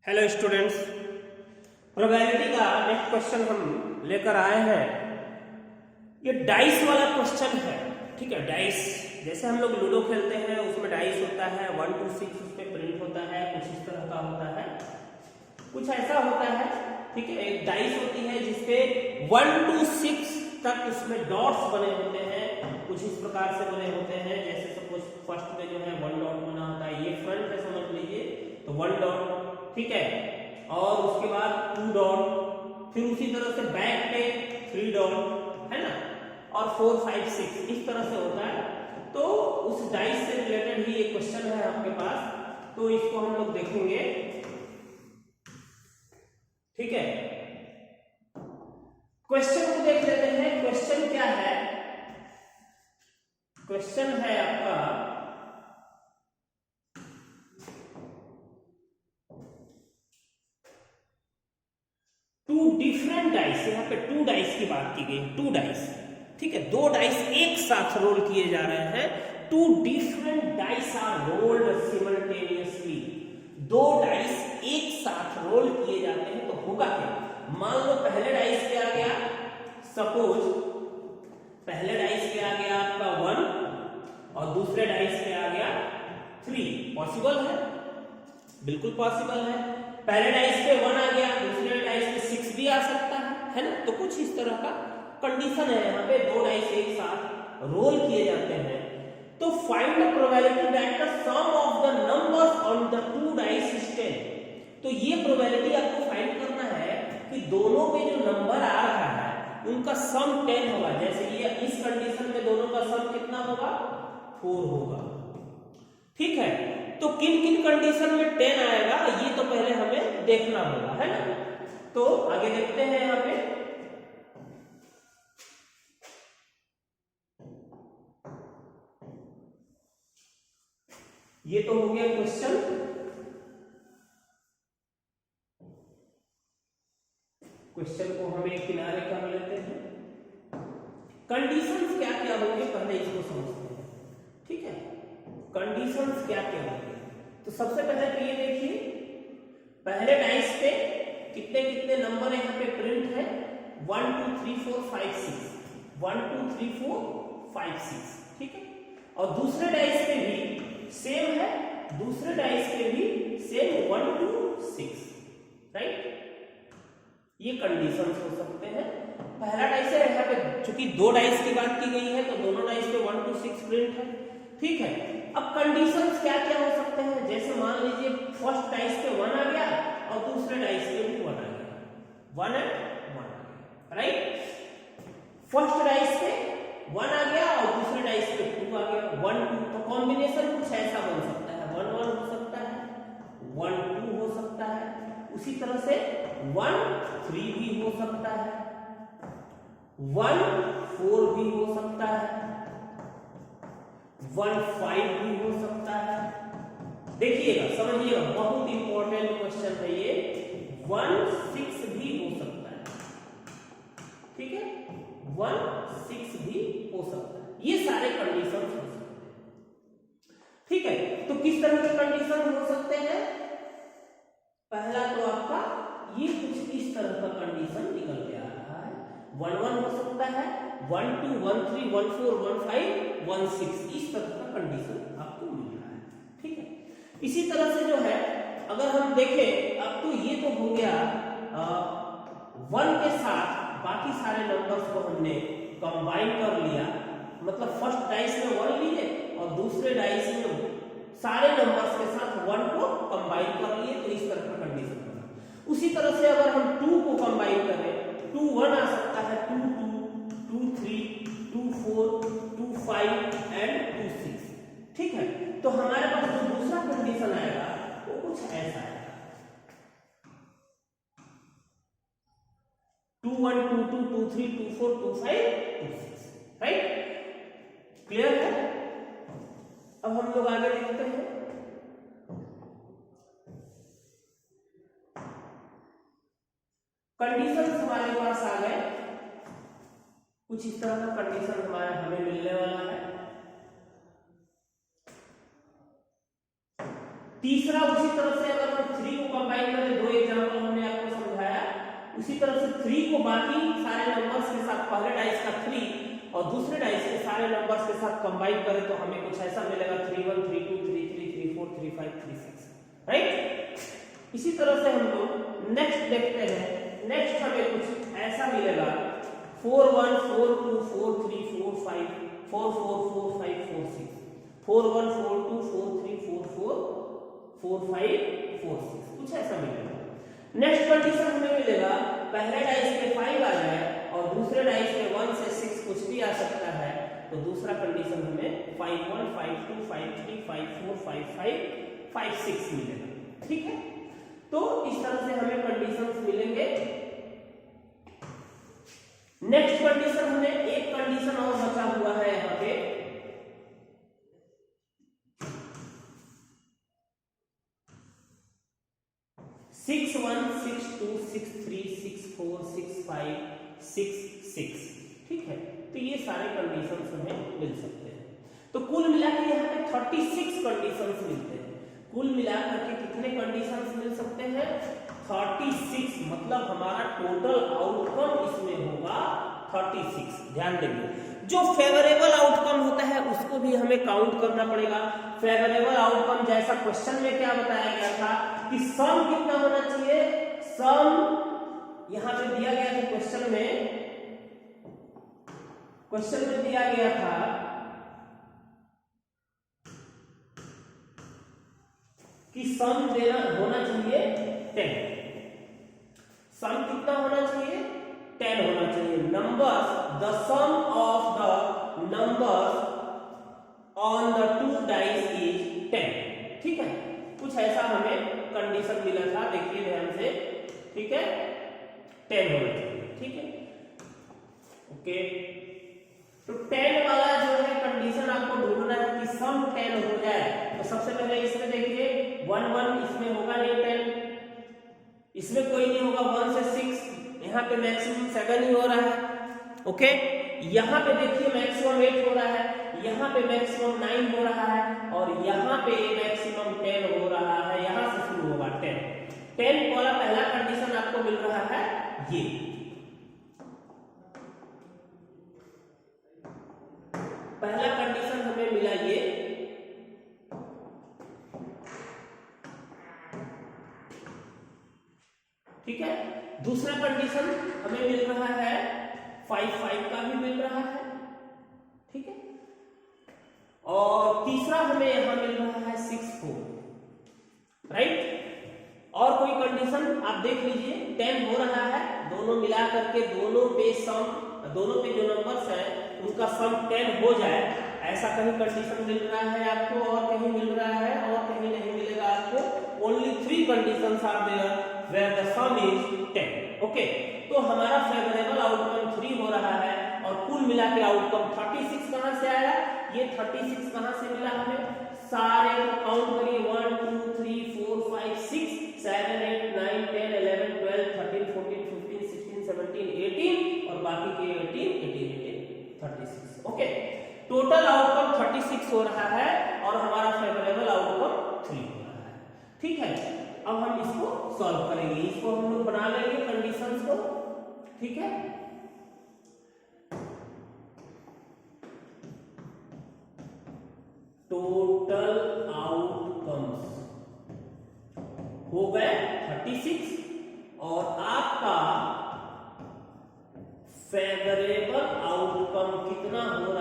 Hello students, probability का next question हम लेकर आए हैं। ये डाइस वाला क्वेश्चन है। ठीक है, डाइस जैसे हम लोग लूडो खेलते हैं उसमें डाइस होता है 1 to 6 उसमें प्रिंट होता है, कुछ इस तरह का होता है, कुछ ऐसा होता है। ठीक है, एक डाइस होती है जिसपे 1 to 6 तक उसमें डॉट्स बने होते हैं, कुछ इस प्रकार से बने होते हैं। जैसे सपोज फर्स्ट में जो है 1 डॉट बना होता है, ये फ्रंट है समझ लीजिए, तो 1 डॉट। ठीक है, और उसके बाद 2 डॉट, फिर उसी तरह से बैक पे 3 डॉट है ना, और 4 5 6 इस तरह से होता है। तो उस डाइस से रिलेटेड ही एक क्वेश्चन है आपके पास, तो इसको हम लोग देखेंगे। ठीक है, क्वेश्चन को देख लेते हैं। क्वेश्चन क्या है? क्वेश्चन है आपका टू डिफरेंट डाइस। यहाँ पे 2 डाइस की बात की गई, 2 डाइस। ठीक है, 2 डाइस एक साथ रोल किए जा रहे हैं। 2 different dice are rolled simultaneously. 2 dice एक साथ रोल किए जाते हैं तो होगा क्या? मान लो पहले डाइस पे आ गया, सपोज पहले डाइस पे आ गया आपका 1 और दूसरे डाइस पे आ गया 3। पॉसिबल है, बिल्कुल पॉसिबल है। पहले डाइस पे 1 आ गया, दूसरे डाइस पे 6 भी आ सकता है ना। तो कुछ इस तरह का कंडीशन है। यहाँ पे 2 डाइस एक साथ रोल किए जाते हैं। तो find the probability that the sum of the numbers on the 2 dice is 10। तो ये प्रोबेबिलिटी आपको फाइंड करना है कि दोनों पे जो नंबर आ रहा है उनका सम 10 होगा। जैसे ये इस कंडीशन में दोनों का सम कितना होगा? 4 होगा। ठीक है, तो किन किन कंडीशन में 10 आएगा ये तो पहले हमें देखना होगा, है ना। तो आगे देखते हैं। यहाँ पे ये तो हो गया क्वेश्चन। क्वेश्चन को हम एक किनारे कर लेते हैं। कंडीशंस क्या क्या होंगे पहले इसको समझते हैं। ठीक है, कंडीशंस क्या क्या होंगे? तो सबसे पहले तो ये देखिए, पहले डाइस पे कितने कितने नंबर यहाँ पे प्रिंट है? 1 2 3 4 5 6 1 2 3 4 5 6। ठीक है, और दूसरे डाइस पे भी सेम है, दूसरे डाइस पे भी सेम 1 2 6। राइट, ये कंडीशंस हो सकते हैं। पहला डाइस है, यहाँ पे चूंकि 2 डाइस की बात की गई है तो दोनों डाइस पे 1 2 6 प्रिंट है। ठीक है, अब कंडीशंस क्या क्या हो सकते हैं? जैसे मान लीजिए फर्स्ट डाइस पे 1 आ गया और दूसरे डाइस पे भी 1 आ गया, 1 and 1 आ गया। राइट, फर्स्ट डाइस पे 1 आ गया और दूसरे डाइस पे 2 आ गया, 1 2। तो कॉम्बिनेशन कुछ ऐसा बन सकता है, 1 1 हो सकता है, 1 2 हो सकता है, उसी तरह से 1 3 भी हो सकता है, 1 4 भी हो सकता है, 1 5 भी हो सकता है। देखिएगा, समझिएगा, बहुत इंपॉर्टेंट क्वेश्चन है ये। 1 6 भी हो सकता है। ठीक है, 1 6 भी हो सकता है। ये सारे कंडीशन हो सकते हैं। ठीक है, तो किस तरह के कंडीशन हो सकते हैं? पहला तो आपका ये कुछ इस तरह का कंडीशन निकल के आ रहा है। 1 1 हो सकता है, 1 2 1 3 1 4 1 5 1 6 इस तरह का कंडीशन आपको मिल रहा है। ठीक है, इसी तरह से जो है अगर हम देखें, अब तो ये तो हो गया 1 के साथ बाकी सारे नंबर्स को हमने कंबाइन कर लिया। मतलब फर्स्ट डाइस में 1 लिए और दूसरे डाइस में सारे नंबर्स के साथ 1 को कंबाइन कर लिए, तो इस तरह का कंडीशन बना। उसी तरह से अगर हम 2 को कंबाइन करें, 2 1 आ सकता है, 2 2 2 3 2 4 2 5 एंड 2 6। ठीक है, तो हमारे पास जो दूसरा कंडीशन आएगा वो कुछ ऐसा है, 2 1 2 2 2 3 2 4 2 5 2 6। राइट, क्लियर है? अब हम लोग आगे देखते हैं। कंडीशन हमारे पास आ गए, कुछ इस तरह का कंडीशन हमें मिलने वाला है। तीसरा उसी तरह से अगर हम 3 को कंबाइन करें साथ, पहले डाइस का 3 और दूसरे डाइस के सारे नंबर्स के साथ कंबाइन करें तो हमें कुछ ऐसा मिलेगा 31 32 33 34 35 36, राइट। इसी तरह से हम लोग नेक्स्ट देखते हैं। नेक्स्ट हमें कुछ ऐसा मिलेगा 4 1 4 2 4 3 4 5 4 4 4 5 4 6 4 1 4 2 4 3 4 4 4 5 4 6, कुछ ऐसा मिलेगा। नेक्स्ट कंडीशन हमें मिलेगा पहले डाइस पे 5 आ जाए और दूसरे डाइस पे 1 से 6 कुछ भी आ सकता है, तो दूसरा कंडीशन हमें 5 1 5 2 5 3 5 4 5 5 5 6 मिलेगा, ठीक है। तो इस तरह से हमें कंडीशंस मिलेंगे। नेक्स्ट कंडीशन हमें एक कंडीशन और बचा हुआ है यहाँ पे, सिक्स 1 6 2 6 3 6 4 6 5 6 6, ठीक है। तो ये सारे कंडीशंस हमें मिल सकते हैं। तो कुल मिलाकर यहाँ पे 36 कंडीशंस मिलते हैं। कुल मिलाकर के कितने कंडीशंस मिल सकते हैं? 36, मतलब हमारा टोटल आउटकम इसमें होगा 36। ध्यान देंगे, जो फेवरेबल आउटकम होता है उसको भी हमें काउंट करना पड़ेगा। फेवरेबल आउटकम जैसा क्वेश्चन में क्या बताया गया था कि सम कितना होना चाहिए, सम यहां पे दिया गया था क्वेश्चन में दिया गया था कि सम देना होना चाहिए 10। सम कितना होना चाहिए? 10 होना चाहिए। Numbers, the sum of the numbers on the 2 dice is 10, ठीक है। कुछ ऐसा हमें कंडीशन मिला था, देखिए ध्यान से, ठीक है। 10 होना चाहिए, ठीक है, ओके। तो 10 वाला जो है कंडीशन आपको ढूंढना है कि सम 10 हो जाए। तो सबसे पहले इसमें देखिए 1 1 इसमें होगा नहीं 10, इसमें कोई नहीं होगा 1 से 6, यहाँ पे मैक्सिमम 7 ही हो रहा है, ओके। यहाँ पे देखिए मैक्सिमम 8 हो रहा है, यहाँ पे मैक्सिमम 9 हो रहा है और यहाँ पे मैक्सिमम 10 हो रहा है। यहाँ से शुरू होगा 10 वाला पहला कंडीशन आपको मिल रहा है। ये पहला कंडीशन हमें मिला, ये ठीक है। दूसरा कंडीशन हमें मिल रहा है 5 5 का भी मिल रहा है, ठीक है। और तीसरा हमें यहां मिल रहा है 6 4, राइट। और कोई कंडीशन आप देख लीजिए, 10 हो रहा है, दोनों मिला करके दोनों पे जो नंबर्स हैं उनका सम 10 हो जाए, ऐसा कहीं कंडीशन मिल रहा है आपको और कहीं मिल रहा है और कहीं नहीं मिलेगा आपको। Only 3 conditions are there where the sum is 10, okay. तो हमारा फेवरेबल आउटकम 3 हो रहा है और कुल मिला के आउटकम 36 कहां से आया? ये 36 कहां से मिला हमें? सारे काउंट करिए 1 2 3 4 5 6 7 8 9 10 11 12 13 14 15 16 17 18 और बाकी के 18 36, ओके। टोटल आउटकम 36 हो रहा है और हमारा फेवरेबल आउटकम 3 हो रहा है, ठीक है। अब हम इसको सॉल्व करेंगे, इसको हम लोग बना लेंगे कंडीशंस को, ठीक है। टोटल आउटकम्स हो गए 36 और आपका फेवरेबल आउटकम कितना हो